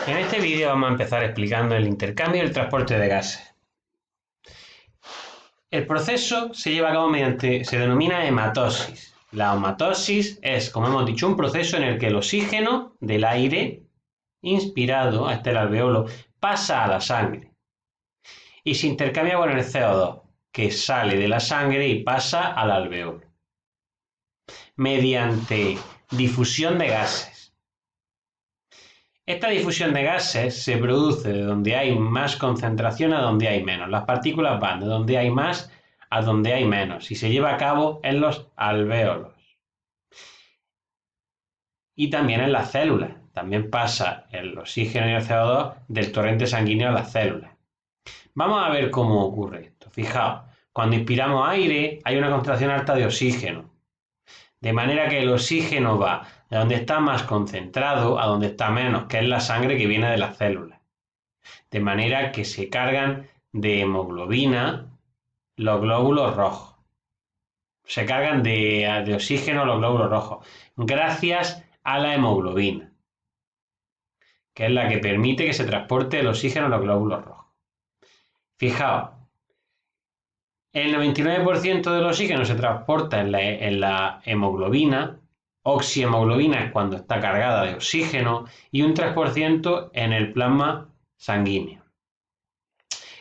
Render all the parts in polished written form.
En este vídeo vamos a empezar explicando el intercambio y el transporte de gases. El proceso se lleva a cabo se denomina hematosis. La hematosis es, como hemos dicho, un proceso en el que el oxígeno del aire inspirado, hasta el alveolo, pasa a la sangre y se intercambia con el CO2, que sale de la sangre y pasa al alveolo, mediante difusión de gases. Esta difusión de gases se produce de donde hay más concentración a donde hay menos. Las partículas van de donde hay más a donde hay menos y se lleva a cabo en los alvéolos. Y también en las células. También pasa el oxígeno y el CO2 del torrente sanguíneo a las células. Vamos a ver cómo ocurre esto. Fijaos, cuando inspiramos aire hay una concentración alta de oxígeno. De manera que el oxígeno va de donde está más concentrado a donde está menos, que es la sangre que viene de las células. De manera que se cargan de hemoglobina los glóbulos rojos. Se cargan de oxígeno los glóbulos rojos, gracias a la hemoglobina, que es la que permite que se transporte el oxígeno a los glóbulos rojos. Fijaos, el 99% del oxígeno se transporta en la hemoglobina. Oxihemoglobina es cuando está cargada de oxígeno y un 3% en el plasma sanguíneo.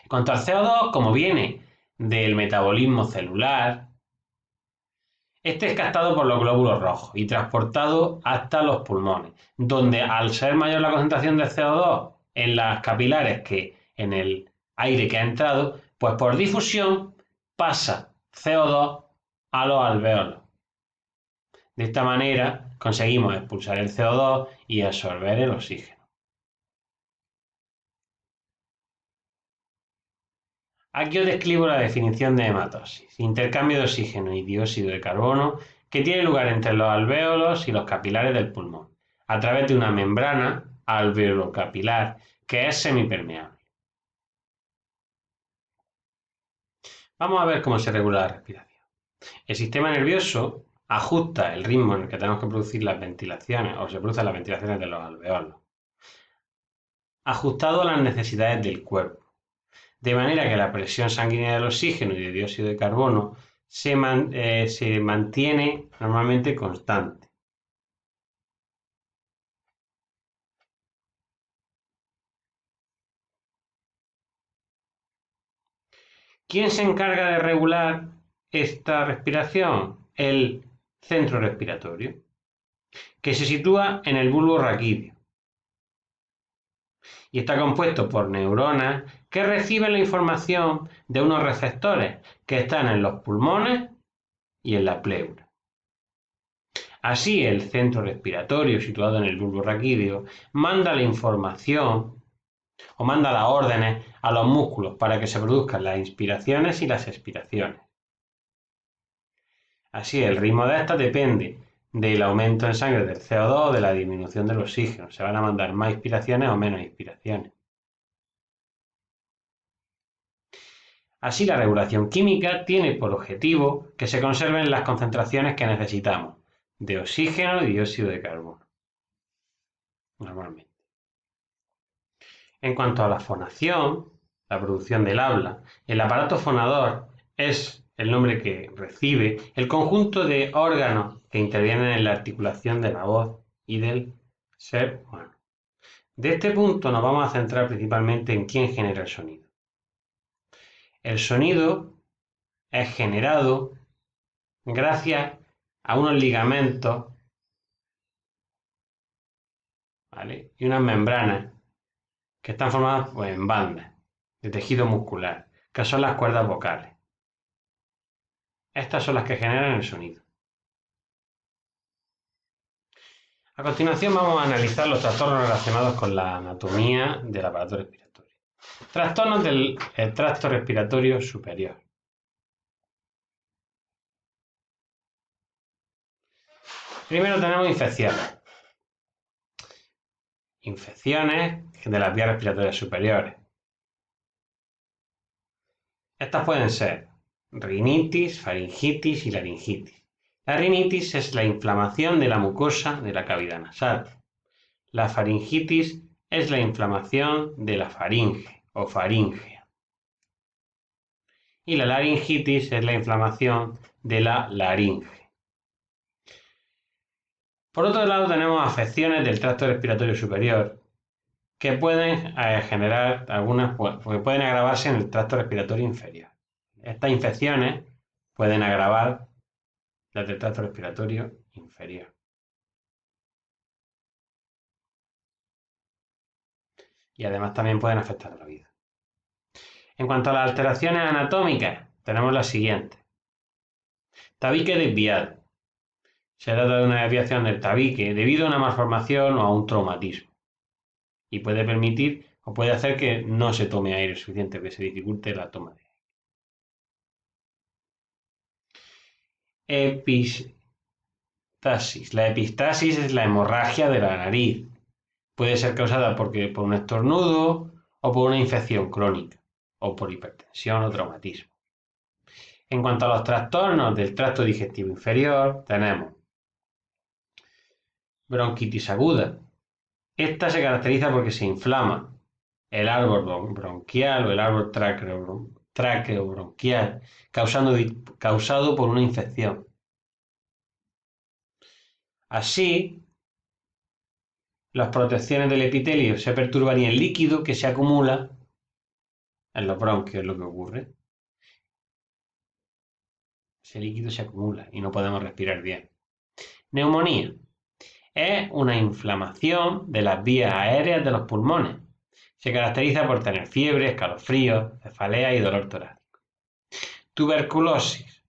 En cuanto al CO2, como viene del metabolismo celular, este es captado por los glóbulos rojos y transportado hasta los pulmones, donde al ser mayor la concentración de CO2 en las capilares que en el aire que ha entrado, pues por difusión pasa CO2 a los alvéolos. De esta manera conseguimos expulsar el CO2 y absorber el oxígeno. Aquí os describo la definición de hematosis: intercambio de oxígeno y dióxido de carbono que tiene lugar entre los alvéolos y los capilares del pulmón, a través de una membrana alveolocapilar que es semipermeable. Vamos a ver cómo se regula la respiración. El sistema nervioso ajusta el ritmo en el que tenemos que producir las ventilaciones, o se producen las ventilaciones de los alvéolos, ajustado a las necesidades del cuerpo, de manera que la presión sanguínea del oxígeno y de dióxido de carbono se mantiene normalmente constante. ¿Quién se encarga de regular esta respiración? El centro respiratorio, que se sitúa en el bulbo raquídeo y está compuesto por neuronas que reciben la información de unos receptores que están en los pulmones y en la pleura. Así, el centro respiratorio, situado en el bulbo raquídeo, manda la información o manda las órdenes a los músculos para que se produzcan las inspiraciones y las expiraciones. Así, el ritmo de estas depende del aumento en sangre del CO2 o de la disminución del oxígeno. Se van a mandar más inspiraciones o menos inspiraciones. Así, la regulación química tiene por objetivo que se conserven las concentraciones que necesitamos de oxígeno y dióxido de carbono, normalmente. En cuanto a la fonación, la producción del habla, el aparato fonador es el nombre que recibe el conjunto de órganos que intervienen en la articulación de la voz y del ser humano. De este punto nos vamos a centrar principalmente en quién genera el sonido. El sonido es generado gracias a unos ligamentos, ¿vale?, y unas membranas que están formadas en bandas de tejido muscular, que son las cuerdas vocales. Estas son las que generan el sonido. A continuación vamos a analizar los trastornos relacionados con la anatomía del aparato respiratorio. Trastornos del tracto respiratorio superior. Primero tenemos infecciones. Infecciones de las vías respiratorias superiores. Estas pueden ser rinitis, faringitis y laringitis. La rinitis es la inflamación de la mucosa de la cavidad nasal. La faringitis es la inflamación de la faringe o faringea. Y la laringitis es la inflamación de la laringe. Por otro lado, tenemos afecciones del tracto respiratorio superior que pueden generar algunas, porque pueden agravarse en el tracto respiratorio inferior. Estas infecciones pueden agravar las del tracto respiratorio inferior. Y además también pueden afectar a la vida. En cuanto a las alteraciones anatómicas, tenemos las siguientes. Tabique desviado. Se trata de una desviación del tabique debido a una malformación o a un traumatismo. Y puede permitir o puede hacer que no se tome aire suficiente, que se dificulte la toma de aire. Epistasis. La epistasis es la hemorragia de la nariz. Puede ser causada por un estornudo o por una infección crónica, o por hipertensión o traumatismo. En cuanto a los trastornos del tracto digestivo inferior, tenemos bronquitis aguda. Esta se caracteriza porque se inflama el árbol bronquial o el árbol traqueobronquial, causado por una infección. Así, las protecciones del epitelio se perturban y el líquido que se acumula en los bronquios es lo que ocurre. Ese líquido se acumula y no podemos respirar bien. Neumonía. Es una inflamación de las vías aéreas de los pulmones. Se caracteriza por tener fiebre, escalofríos, cefalea y dolor torácico. Tuberculosis.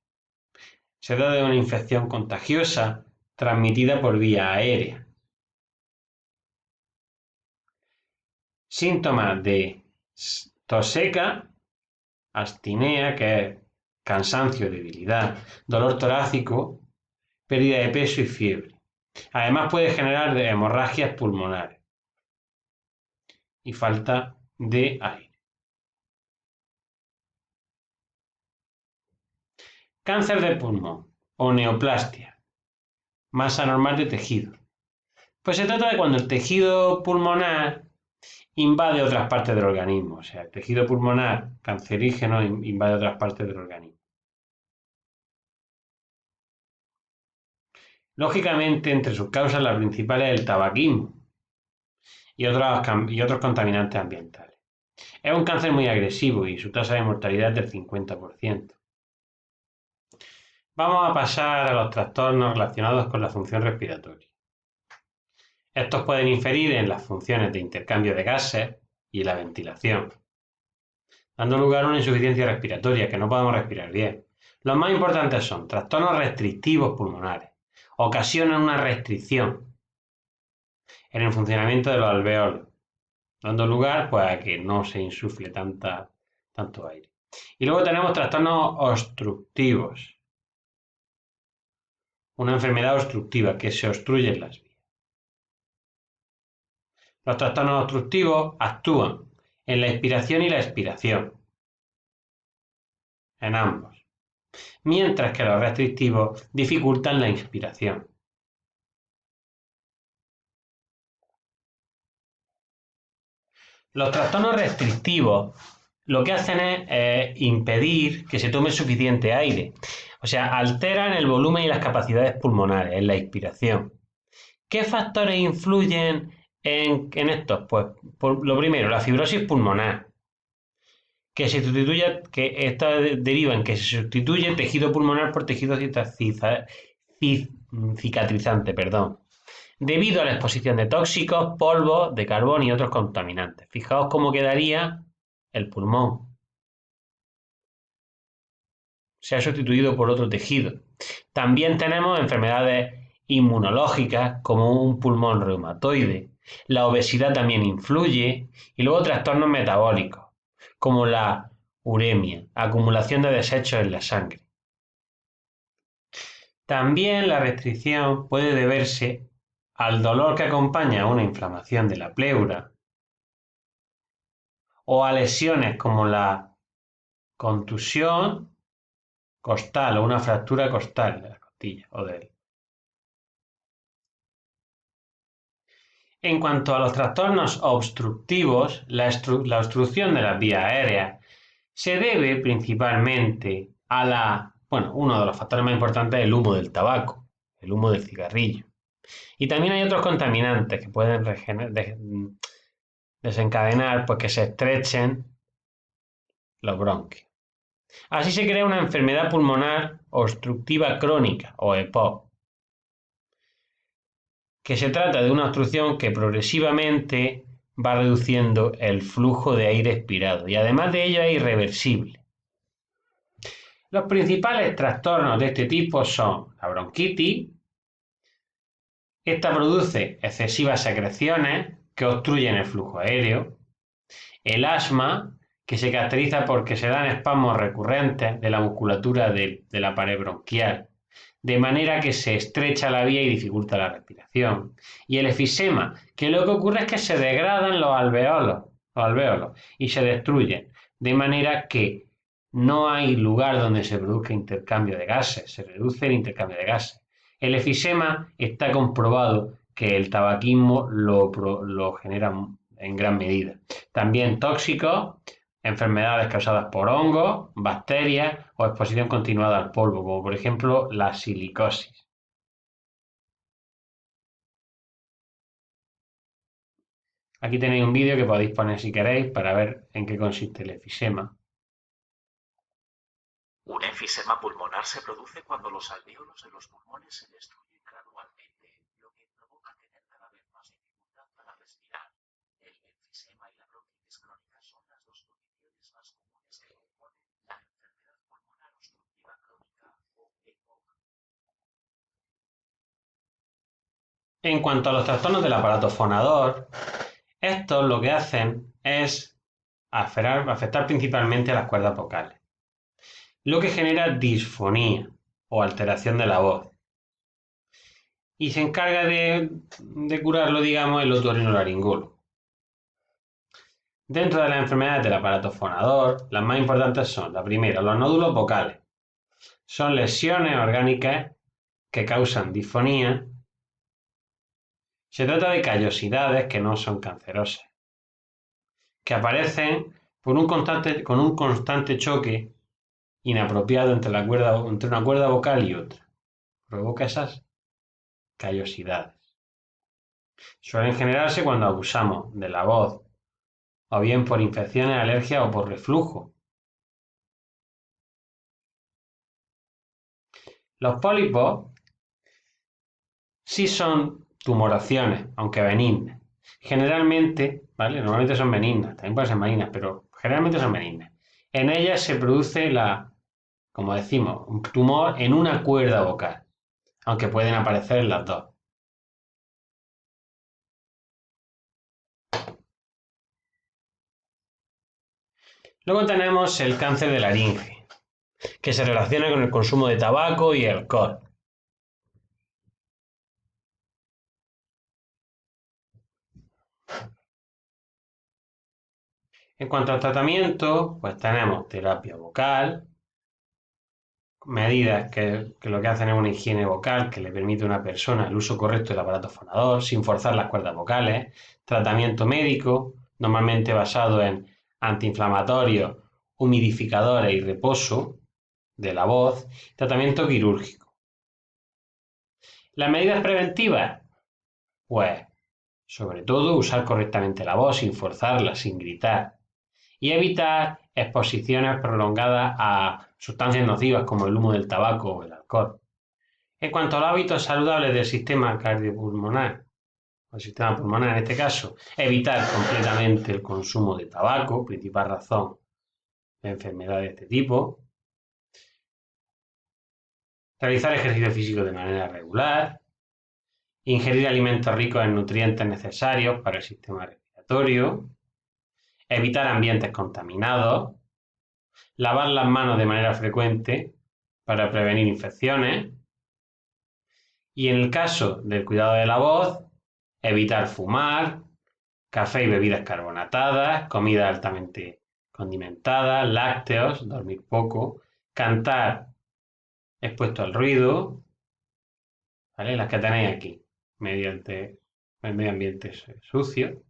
Se trata de una infección contagiosa transmitida por vía aérea. Síntomas de tos seca, astínea, que es cansancio, debilidad, dolor torácico, pérdida de peso y fiebre. Además puede generar hemorragias pulmonares y falta de aire. Cáncer de pulmón o neoplastia, masa normal de tejido. Pues se trata de cuando el tejido pulmonar invade otras partes del organismo, o sea, el tejido pulmonar cancerígeno invade otras partes del organismo. Lógicamente, entre sus causas, la principal es el tabaquismo y otros contaminantes ambientales. Es un cáncer muy agresivo y su tasa de mortalidad es del 50%. Vamos a pasar a los trastornos relacionados con la función respiratoria. Estos pueden inferir en las funciones de intercambio de gases y la ventilación, dando lugar a una insuficiencia respiratoria, que no podemos respirar bien. Los más importantes son trastornos restrictivos pulmonares. Ocasionan una restricción en el funcionamiento de los alveolos, dando lugar pues, a que no se insufle tanto aire. Y luego tenemos trastornos obstructivos. Una enfermedad obstructiva que se obstruyen las vías. Los trastornos obstructivos actúan en la inspiración y la expiración, en ambos, mientras que los restrictivos dificultan la inspiración. Los trastornos restrictivos lo que hacen es impedir que se tome suficiente aire, o sea, alteran el volumen y las capacidades pulmonares en la inspiración. ¿Qué factores influyen en estos? Pues lo primero, la fibrosis pulmonar, que esta deriva en que se sustituye tejido pulmonar por tejido cicatrizante, debido a la exposición de tóxicos, polvos de carbón y otros contaminantes. Fijaos cómo quedaría el pulmón. Se ha sustituido por otro tejido. También tenemos enfermedades inmunológicas como un pulmón reumatoide. La obesidad también influye y luego trastornos metabólicos como la uremia, acumulación de desechos en la sangre. También la restricción puede deberse al dolor que acompaña a una inflamación de la pleura o a lesiones como la contusión costal o una fractura costal de la costilla o del. En cuanto a los trastornos obstructivos, la obstrucción de las vías aéreas se debe principalmente uno de los factores más importantes es el humo del tabaco, el humo del cigarrillo. Y también hay otros contaminantes que pueden desencadenar pues, que se estrechen los bronquios. Así se crea una enfermedad pulmonar obstructiva crónica o EPOC, que se trata de una obstrucción que progresivamente va reduciendo el flujo de aire expirado y además de ello es irreversible. Los principales trastornos de este tipo son la bronquitis. Esta produce excesivas secreciones que obstruyen el flujo aéreo. El asma, que se caracteriza porque se dan espasmos recurrentes de la musculatura de la pared bronquial, de manera que se estrecha la vía y dificulta la respiración. Y el efisema, que lo que ocurre es que se degradan los alvéolos y se destruyen, de manera que no hay lugar donde se produzca intercambio de gases, se reduce el intercambio de gases. El efisema está comprobado que el tabaquismo lo genera en gran medida. También tóxicos, enfermedades causadas por hongos, bacterias o exposición continuada al polvo, como por ejemplo la silicosis. Aquí tenéis un vídeo que podéis poner si queréis para ver en qué consiste el efisema. Un enfisema pulmonar se produce cuando los alvéolos de los pulmones se destruyen gradualmente, lo que provoca tener cada vez más dificultad para respirar. El enfisema y la bronquitis crónica son las dos condiciones más comunes que componen la enfermedad pulmonar obstructiva crónica o EPOC. En cuanto a los trastornos del aparato fonador, estos lo que hacen es afectar principalmente a las cuerdas vocales, lo que genera disfonía o alteración de la voz. Y se encarga de curarlo, digamos, el otorrinolaringólogo. Dentro de las enfermedades del aparato fonador, las más importantes son, la primera, los nódulos vocales. Son lesiones orgánicas que causan disfonía. Se trata de callosidades que no son cancerosas, que aparecen con un constante choque inapropiado entre una cuerda vocal y otra. Provoca esas callosidades. Suelen generarse cuando abusamos de la voz, o bien por infecciones, alergias o por reflujo. Los pólipos sí son tumoraciones, aunque benignas. Generalmente, ¿vale? Normalmente son benignas, también pueden ser malignas, pero generalmente son benignas. En ellas se produce como decimos, un tumor en una cuerda vocal, aunque pueden aparecer en las dos. Luego tenemos el cáncer de laringe, que se relaciona con el consumo de tabaco y alcohol. En cuanto al tratamiento, pues tenemos terapia vocal, medidas que lo que hacen es una higiene vocal que le permite a una persona el uso correcto del aparato fonador sin forzar las cuerdas vocales, tratamiento médico, normalmente basado en antiinflamatorios, humidificadores y reposo de la voz, tratamiento quirúrgico. Las medidas preventivas, pues, sobre todo usar correctamente la voz sin forzarla, sin gritar, y evitar exposiciones prolongadas a sustancias nocivas como el humo del tabaco o el alcohol. En cuanto a los hábitos saludables del sistema cardiopulmonar, o el sistema pulmonar en este caso, evitar completamente el consumo de tabaco, principal razón de enfermedades de este tipo, realizar ejercicio físico de manera regular, ingerir alimentos ricos en nutrientes necesarios para el sistema respiratorio, evitar ambientes contaminados, lavar las manos de manera frecuente para prevenir infecciones y en el caso del cuidado de la voz, evitar fumar, café y bebidas carbonatadas, comida altamente condimentada, lácteos, dormir poco, cantar expuesto al ruido, ¿vale? Las que tenéis aquí, mediante el medio ambiente es sucio.